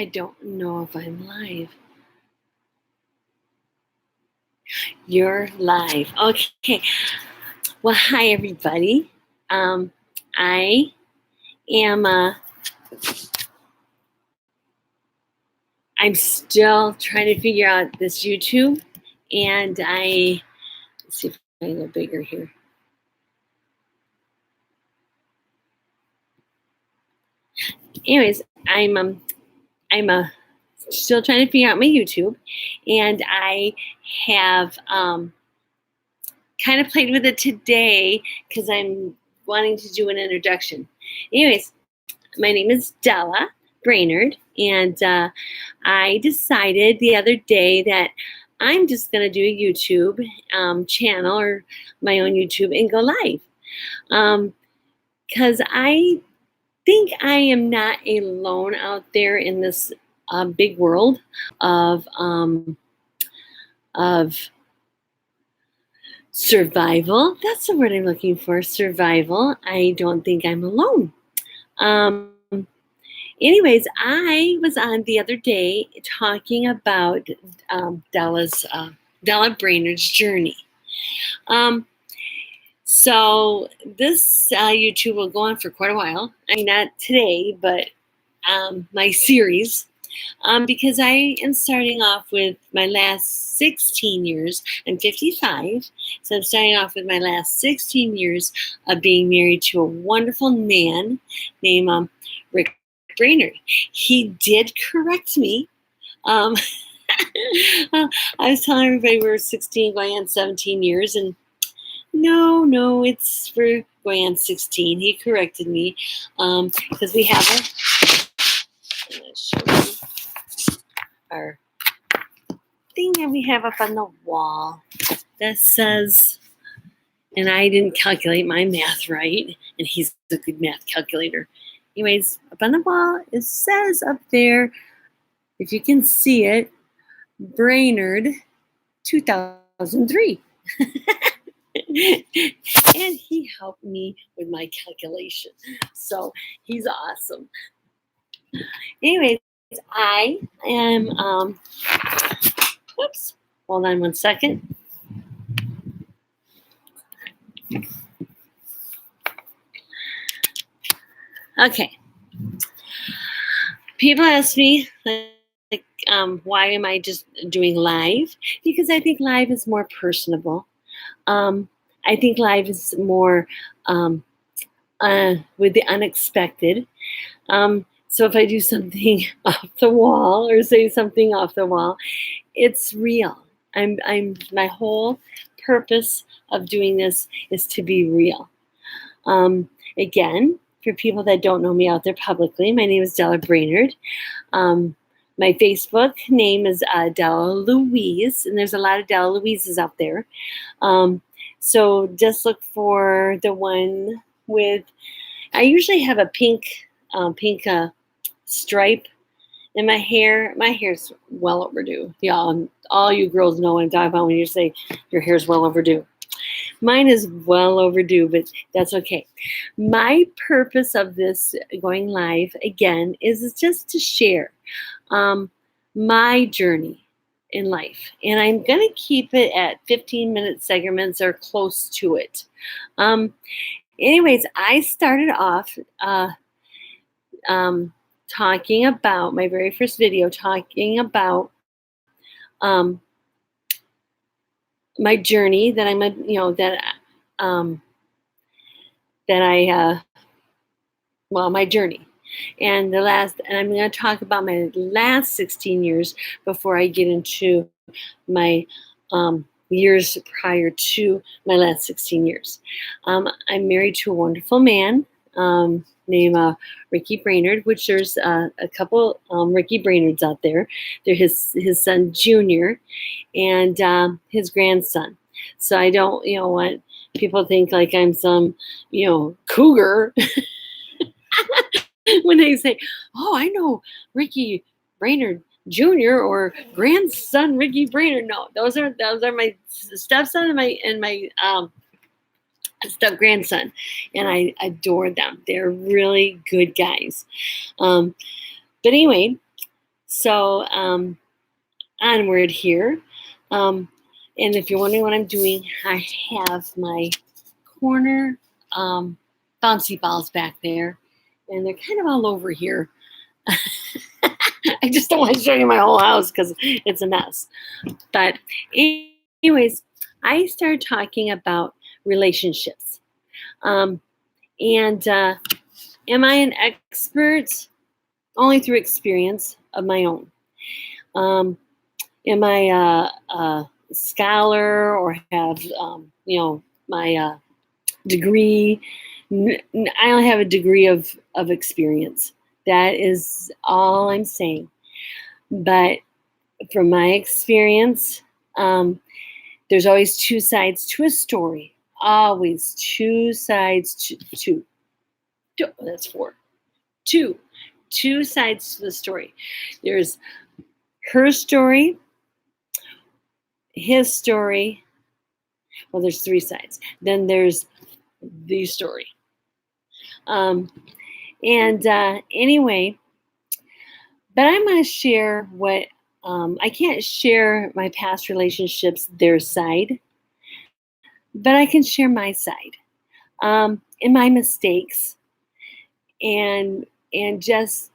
I don't know if I'm live. You're live. Okay. Well, hi everybody. I am. I'm still trying to figure out this YouTube, and let's see if I can go bigger here. Anyways, I'm still trying to figure out my YouTube, and I have kind of played with it today because I'm wanting to do an introduction. Anyways, my name is Della Brainerd, and I decided the other day that I'm just going to do a YouTube channel or my own YouTube and go live. Because I think I am not alone out there in this big world of survival. That's the word I'm looking for, survival. I don't think I'm alone. Anyways, I was on the other day talking about Della Brainerd's journey. So this YouTube will go on for quite a while. I mean, not today, but my series. Because I am starting off with my last 16 years. I'm 55, so I'm starting off with my last 16 years of being married to a wonderful man named Rick Brainerd. He did correct me. I was telling everybody we were 16 going on 17 years, and no, it's for going on 16. He corrected me because we have I'm going to show you our thing that we have up on the wall that says, and I didn't calculate my math right, and he's a good math calculator. Anyways, up on the wall, it says up there, if you can see it, Brainerd 2003. And he helped me with my calculation. So he's awesome. Anyways, I am, whoops, hold on one second. Okay. People ask me, why am I just doing live? Because I think live is more personable. I think live is more with the unexpected. So if I do something off the wall or say something off the wall, it's real. My whole purpose of doing this is to be real. Again, for people that don't know me out there publicly, my name is Della Brainerd. My Facebook name is Della Louise, and there's a lot of Della Louises out there. So just look for the one with, I usually have a pink stripe in my hair. My hair's well overdue. Y'all, all you girls know what I'm talking about when you say your hair's well overdue. Mine is well overdue, but that's okay. My purpose of this going live, again, is just to share my journey in life. And I'm going to keep it at 15-minute segments or close to it. Anyways, I started off talking about my very first video, talking about my journey that my journey. And I'm going to talk about my last 16 years before I get into my years prior to my last 16 years. I'm married to a wonderful man named Ricky Brainerd, which there's a couple Ricky Brainerds out there. They're his son Junior and his grandson. So I don't want people to think like I'm some cougar when they say, oh, I know Ricky Brainerd Jr. or grandson Ricky Brainerd. No, those are my stepson and my step grandson, and I adore them. They're really good guys. But anyway, So onward here. And if you're wondering what I'm doing, I have my corner bouncy balls back there, and they're kind of all over here. I just don't want to show you my whole house because it's a mess. But, anyways, I started talking about relationships. And am I an expert? Only through experience of my own. Am I a scholar or have, my degree? I only have a degree of experience. That is all I'm saying. But from my experience, there's always two sides to a story. Always two sides to that's four. Two sides to the story. There's her story, his story. Well, there's three sides. Then there's the story. Anyway, but I'm going to share what I can't share my past relationships, their side, but I can share my side, and my mistakes, and just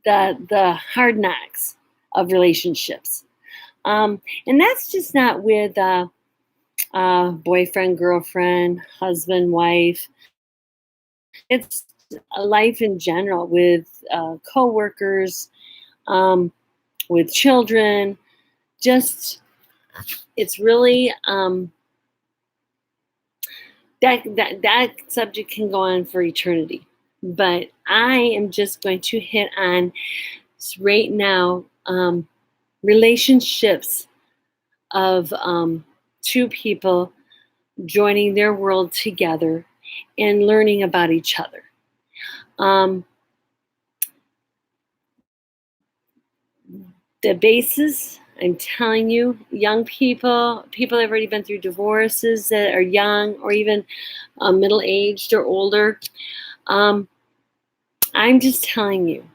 the hard knocks of relationships. And that's just not with boyfriend, girlfriend, husband, wife. It's a life in general with coworkers, with children. Just it's really that subject can go on for eternity. But I am just going to hit on right now relationships of two people joining their world together and learning about each other. The basis, I'm telling you, young people that have already been through divorces that are young or even middle-aged or older, I'm just telling you,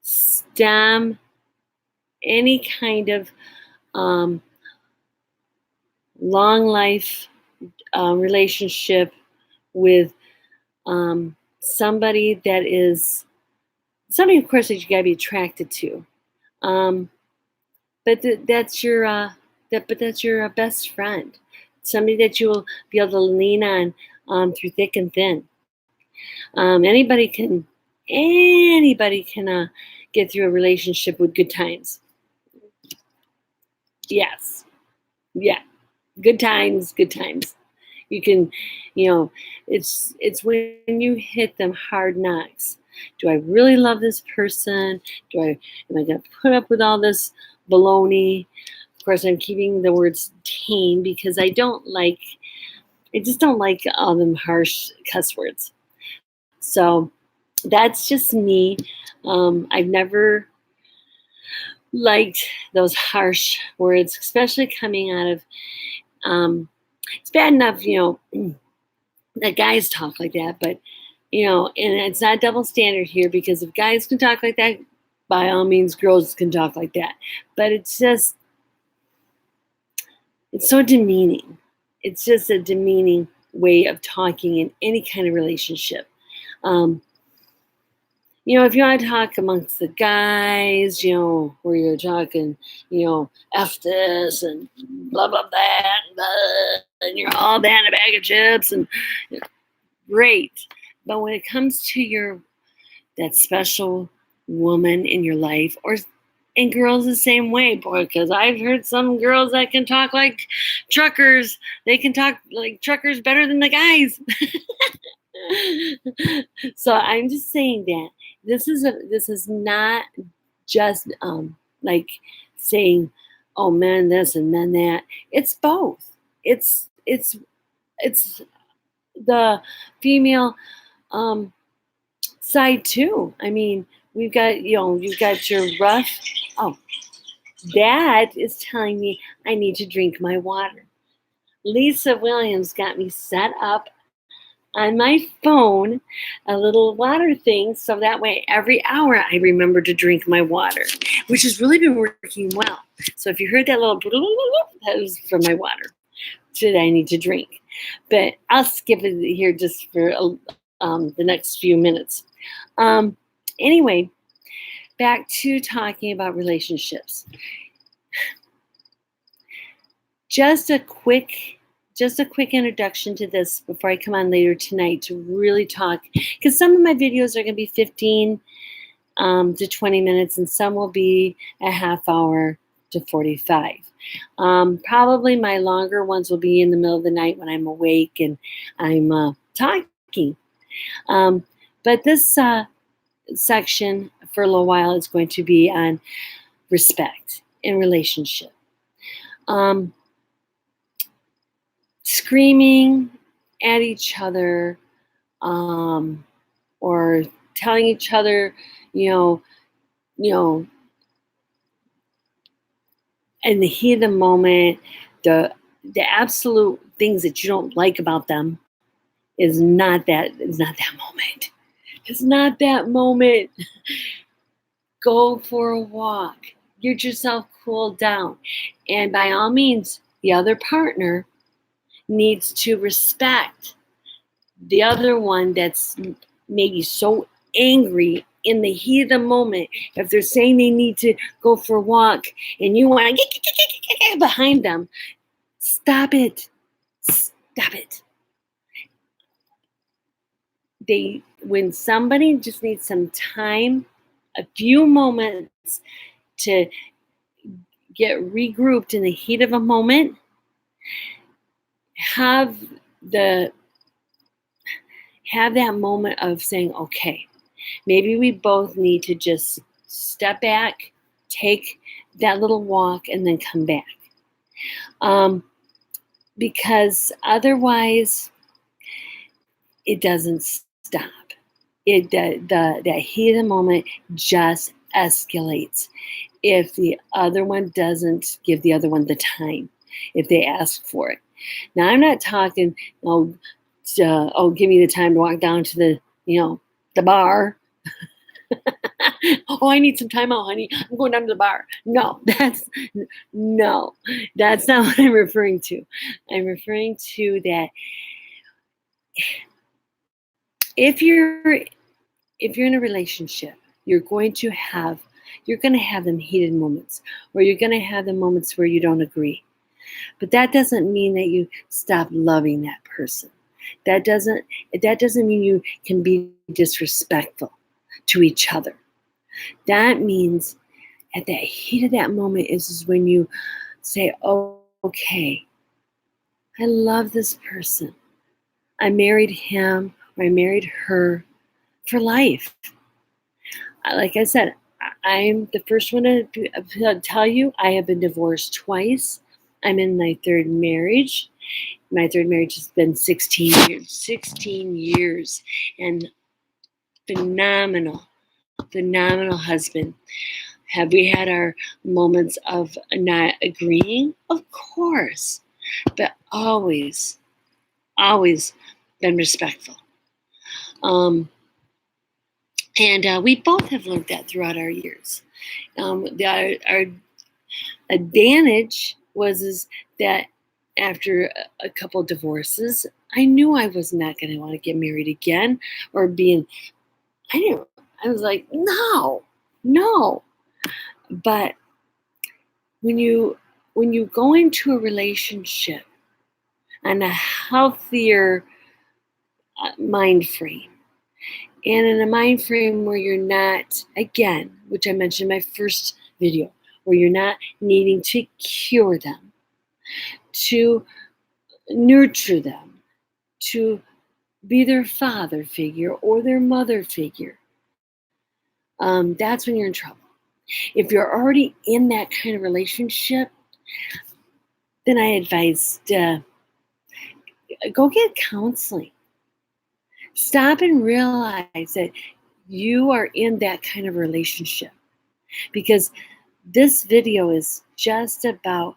stem any kind of long life relationship with somebody, of course, that you gotta be attracted to. But that's your best friend, somebody that you will be able to lean on through thick and thin. Anybody can get through a relationship with good times. Yes, yeah, good times. You can, it's when you hit them hard knocks. Do I really love this person? Am I going to put up with all this baloney? Of course, I'm keeping the words tame because I just don't like all them harsh cuss words. So that's just me. I've never liked those harsh words, especially coming out of, it's bad enough, that guys talk like that, but, and it's not double standard here, because if guys can talk like that, by all means, girls can talk like that. But it's so demeaning. It's just a demeaning way of talking in any kind of relationship. If you want to talk amongst the guys, where you're talking, F this and blah, blah, that, and you're all that in a bag of chips, and great. But when it comes to that special woman in your life, and girls the same way, boy, because I've heard some girls that can talk like truckers. They can talk like truckers better than the guys. So I'm just saying that this is not just like saying, oh, men this and men that. It's both. It's the female side too. I mean, we've got, you've got your rough. Oh, Dad is telling me I need to drink my water. Lisa Williams got me set up on my phone a little water thing so that way every hour I remember to drink my water, which has really been working well. So if you heard that little, that was from my water that I need to drink. But I'll skip it here just for the next few minutes. Anyway, back to talking about relationships. Just a quick introduction to this before I come on later tonight to really talk, because some of my videos are going to be 15 to 20 minutes, and some will be a half hour to 45. Probably my longer ones will be in the middle of the night when I'm awake and I'm talking. But this section for a little while is going to be on respect in relationship. Screaming at each other, or telling each other, in the heat of the moment, the absolute things that you don't like about them is not that moment. It's not that moment. Go for a walk. Get yourself cooled down. And by all means, the other partner needs to respect the other one that's maybe so angry in the heat of the moment. If they're saying they need to go for a walk and you want to get behind them, stop it. Stop it. When somebody just needs some time, a few moments to get regrouped in the heat of a moment, have that moment of saying, okay, maybe we both need to just step back, take that little walk, and then come back. Because otherwise, it doesn't stop. The heat of the moment just escalates if the other one doesn't give the other one the time, if they ask for it. Now, I'm not talking, give me the time to walk down to the bar. Oh, I need some time out, honey. I'm going down to the bar. No, that's not what I'm referring to. I'm referring to that if you're in a relationship, you're going to have them heated moments, or you're going to have the moments where you don't agree. But that doesn't mean that you stop loving that person. That doesn't mean you can be disrespectful to each other. That means at the heat of that moment is when you say, oh, okay, I love this person. I married him or I married her for life. Like I said, I'm the first one to tell you I have been divorced twice. I'm in my third marriage. My third marriage has been 16 years. 16 years. And phenomenal husband. Have we had our moments of not agreeing? Of course. But always been respectful. And we both have learned that throughout our years. Our advantage was that after a couple divorces, I knew I was not going to want to get married again, or I was like, no. But when you go into a relationship on a healthier mind frame, and in a mind frame where you're not, again, which I mentioned in my first video, where you're not needing to cure them, to nurture them, to be their father figure or their mother figure, that's when you're in trouble. If you're already in that kind of relationship, then I advise go get counseling. Stop and realize that you are in that kind of relationship, because this video is just about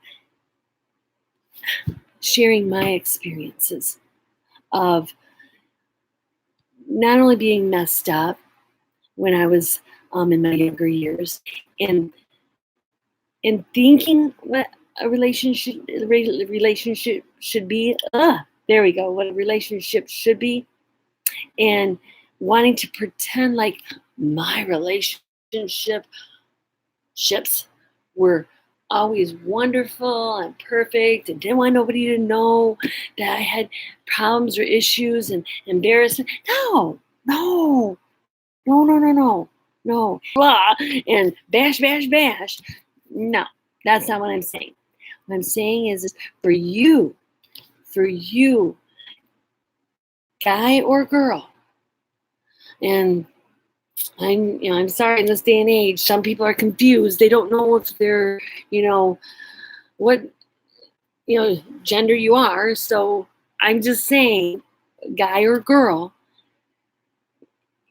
sharing my experiences of not only being messed up when I was in my younger years, and thinking what a relationship should be. There we go. What a relationship should be, and wanting to pretend like my relationships were always wonderful and perfect, and didn't want nobody to know that I had problems or issues and embarrassment. No, no, no, no, no, no, no. Blah, and bash, bash, bash. No, that's not what I'm saying. What I'm saying is for you, guy or girl, and I'm sorry, in this day and age, some people are confused. They don't know if they're, what, gender you are. So I'm just saying, guy or girl,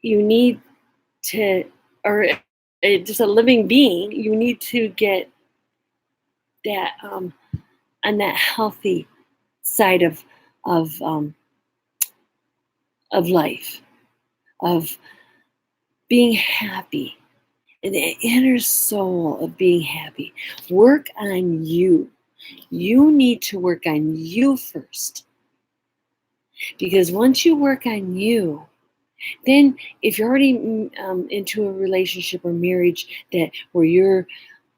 you need to, or just a living being, you need to get that on that healthy side of life, of being happy, and the inner soul of being happy. Work on you. You need to work on you first. Because once you work on you, then if you're already into a relationship or marriage where you're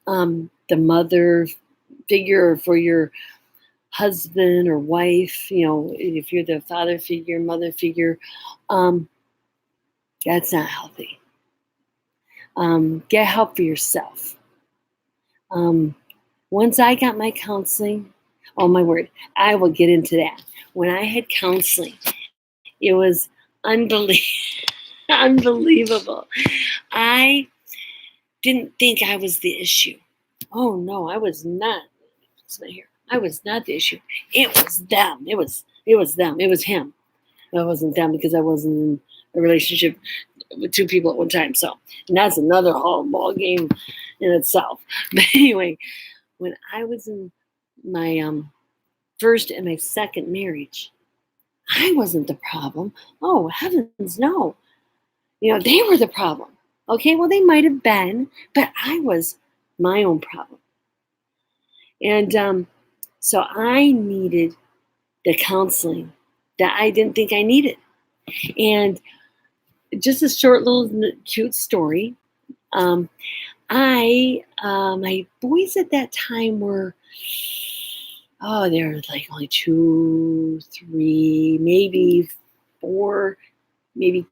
the mother figure for your husband or wife, if you're the father figure, mother figure, that's not healthy. Get help for yourself. Once I got my counseling, oh my word, I will get into that. When I had counseling, it was unbelievable. I didn't think I was the issue. Oh no, I was not. It's not here. I was not the issue. It was them. It was them. It was him. It wasn't them because I wasn't in a relationship with two people at one time. So, and that's another whole ball game in itself. But anyway, when I was in my first and my second marriage, I wasn't the problem. Oh heavens, no. They were the problem. Okay, well they might have been, but I was my own problem. And so I needed the counseling that I didn't think I needed. And just a short little cute story. My boys at that time were, they were like only 2, 3, maybe 4, maybe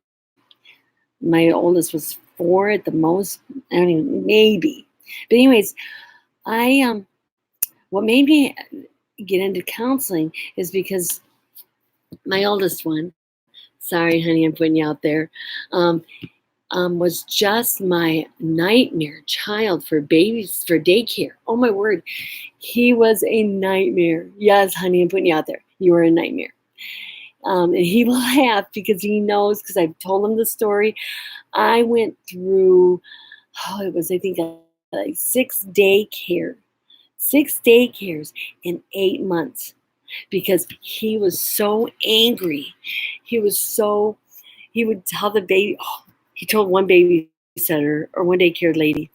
my oldest was 4 at the most. I don't even, maybe. But anyways, what made me get into counseling is because my oldest one, sorry, honey, I'm putting you out there, was just my nightmare child for babies, for daycare. Oh my word. He was a nightmare. Yes, honey, I'm putting you out there. You were a nightmare. And he will laugh because he knows, because I've told him the story. I went through, it was, I think, like 6 daycares in 8 months because he was so angry. He would tell the baby, he told one babysitter or one daycare lady,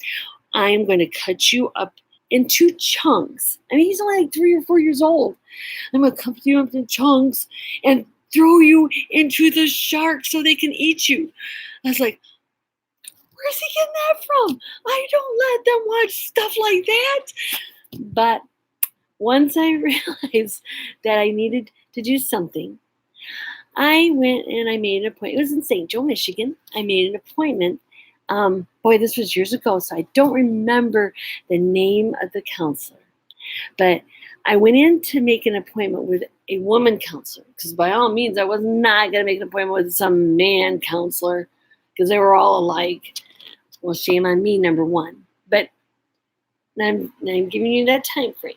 I am going to cut you up into chunks. I mean, he's only like 3 or 4 years old. I'm going to cut you up in chunks and throw you into the sharks so they can eat you. I was like, where's he getting that from? I don't let them watch stuff like that. But once I realized that I needed to do something, I went and I made an appointment. It was in St. Joe, Michigan. I made an appointment. This was years ago, so I don't remember the name of the counselor. But I went in to make an appointment with a woman counselor because by all means, I was not going to make an appointment with some man counselor because they were all alike. Well, shame on me, number one. But I'm giving you that time frame.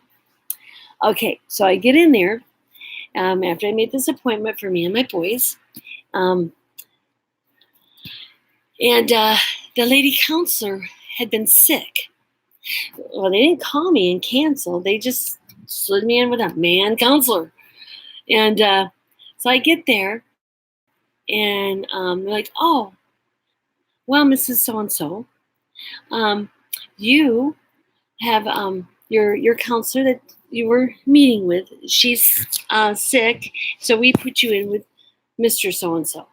Okay, so I get in there after I made this appointment for me and my boys. And the lady counselor had been sick. Well, they didn't call me and cancel. They just slid me in with a man counselor. And so I get there, And they're like, oh, well, Mrs. So-and-so, you have your counselor that you were meeting with, she's sick, so we put you in with Mr. So-and-so.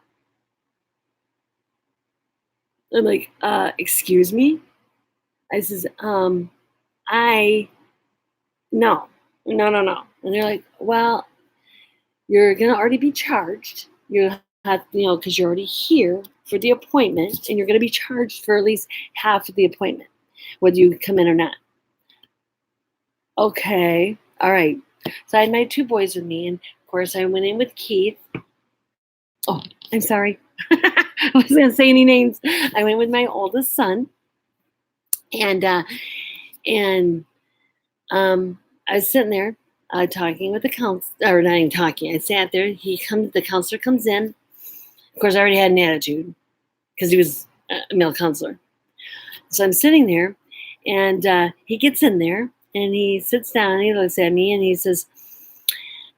I'm like, excuse me? I says, I, no, no, no, no. And they're like, well, you're going to already be charged. You have, because you're already here for the appointment, and you're going to be charged for at least half of the appointment, whether you come in or not. Okay. All right. So I had my two boys with me, and of course I went in with Keith. Oh, I'm sorry. I wasn't going to say any names. I went with my oldest son, and and I was sitting there talking with the counselor, or not even talking. I sat there. The counselor comes in. Of course, I already had an attitude because he was a male counselor. So I'm sitting there, and he gets in there, and he sits down, and he looks at me, and he says,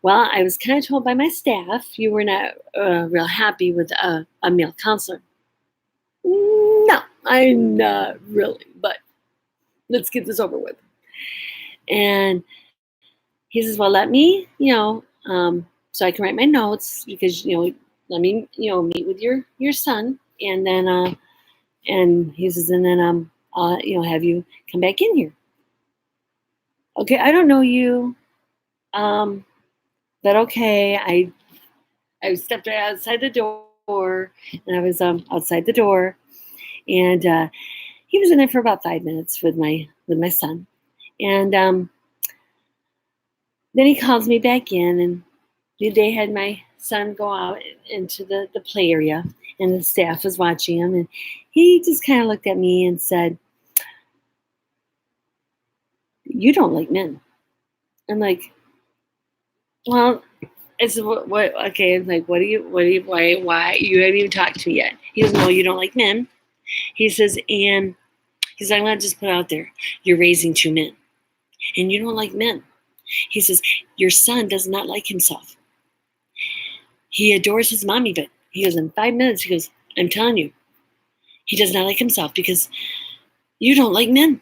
well, I was kind of told by my staff you were not real happy with a male counselor. No, I'm not really, but let's get this over with. And he says, well, let me, so I can write my notes, because, let me, meet with your son. And then, and he says, and then, have you come back in here. Okay, I don't know you, but okay. I stepped right outside the door, and I was outside the door, and he was in there for about 5 minutes with my son, and then he calls me back in, and they had my son go out into the play area, and the staff was watching him, and he just kind of looked at me and said, "You don't like men." I'm like, well, I said, what? Okay, I'm like, why? You haven't even talked to me yet. He goes, no, you don't like men. He says, and he's like, I'm gonna just put it out there, you're raising two men, and you don't like men. He says, your son does not like himself. He adores his mommy, but he goes, in 5 minutes, he goes, I'm telling you, he does not like himself because you don't like men.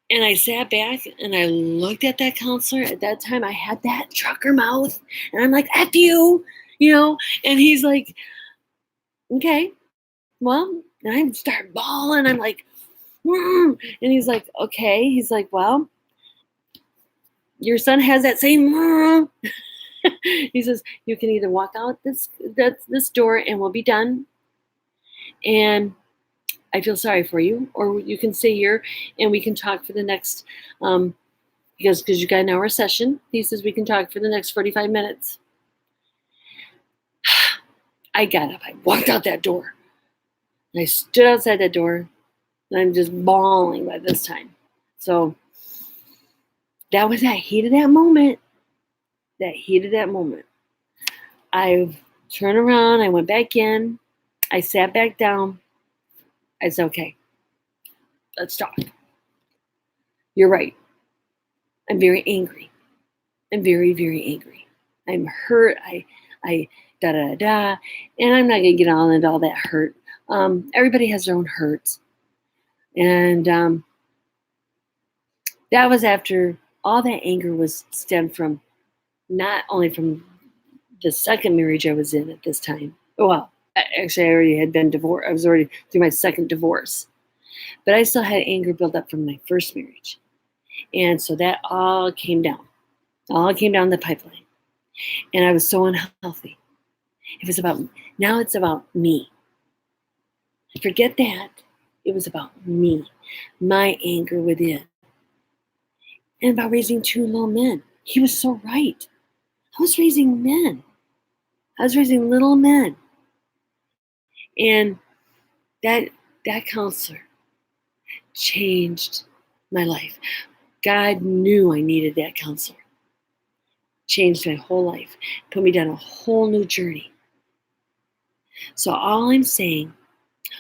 And I sat back and I looked at that counselor. At that time, I had that trucker mouth, and I'm like, F you, and he's like, okay, well, and I start bawling. I'm like, and he's like, okay. He's like, well, your son has that same. He says, you can either walk out this door and we'll be done, and I feel sorry for you, or you can stay here and we can talk for the next, because you got an hour session. He says we can talk for the next 45 minutes. I got up. I walked out that door. And I stood outside that door, and I'm just bawling by this time. So that was that heat of that moment. That heat of that moment. I turned around. I went back in. I sat back down. I said, okay, let's talk. You're right. I'm very angry. I'm very, very angry. I'm hurt. I da da da. And I'm not gonna get on into all that hurt. Everybody has their own hurts. And that was after all that anger was stemmed from not only from the second marriage I was in at this time. Well, actually, I already had been divorced. I was already through my second divorce. But I still had anger built up from my first marriage. And so that all came down. All came down the pipeline. And I was so unhealthy. It's about me. Forget that. It was about me, my anger within, and about raising two little men. He was so right. I was raising men. I was raising little men. And that counselor changed my life. God knew I needed that counselor. Changed my whole life. Put me down a whole new journey. So all I'm saying,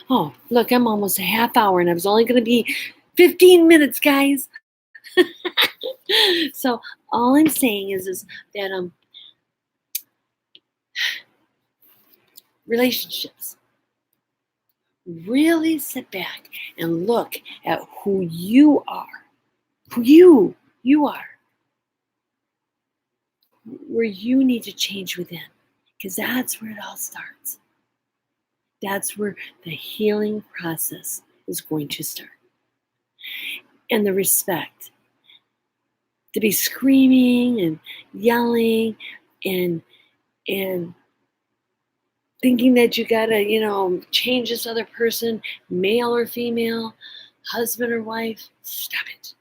oh, look, I'm almost a half hour, and I was only going to be 15 minutes, guys. So all I'm saying is that relationships. Really sit back and look at who you are, who you are, where you need to change within, because that's where it all starts. That's where the healing process is going to start. And the respect, to be screaming and yelling and and thinking that you gotta, change this other person, male or female, husband or wife. Stop it.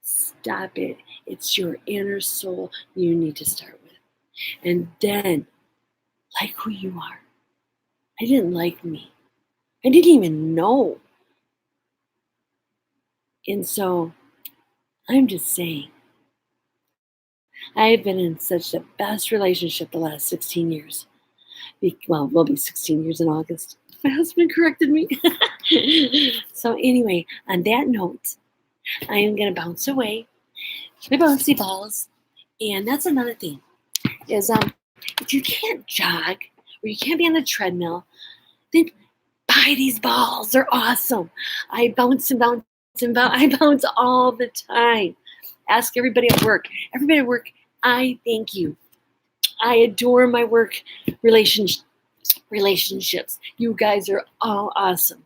Stop it. It's your inner soul you need to start with. And then like who you are. I didn't like me. I didn't even know. And so I'm just saying, I have been in such the best relationship the last 16 years. Well, we'll be 16 years in August. My husband corrected me. So anyway, on that note, I am going to bounce away my bouncy balls. And that's another thing is if you can't jog or you can't be on the treadmill, then buy these balls. They're awesome. I bounce and bounce and bounce. I bounce all the time. Ask everybody at work. Everybody at work, I thank you. I adore my work relationships. You guys are all awesome.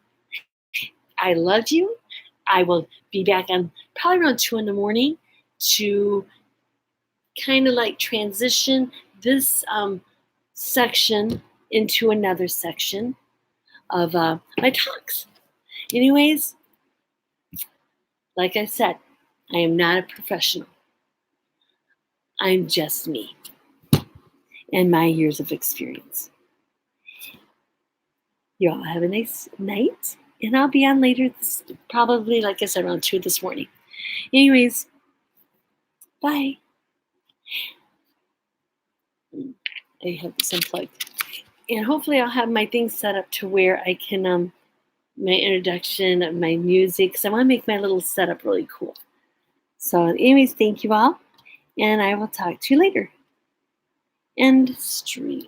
I love you. I will be back on probably around 2 in the morning to kind of like transition this section into another section of my talks. Anyways, like I said, I am not a professional. I'm just me and my years of experience. You all have a nice night, and I'll be on later, probably, like I said, around 2 this morning. Anyways, bye. I have this unplugged. And hopefully I'll have my things set up to where I can, my introduction of my music, because I want to make my little setup really cool. So anyways, thank you all, and I will talk to you later. End stream.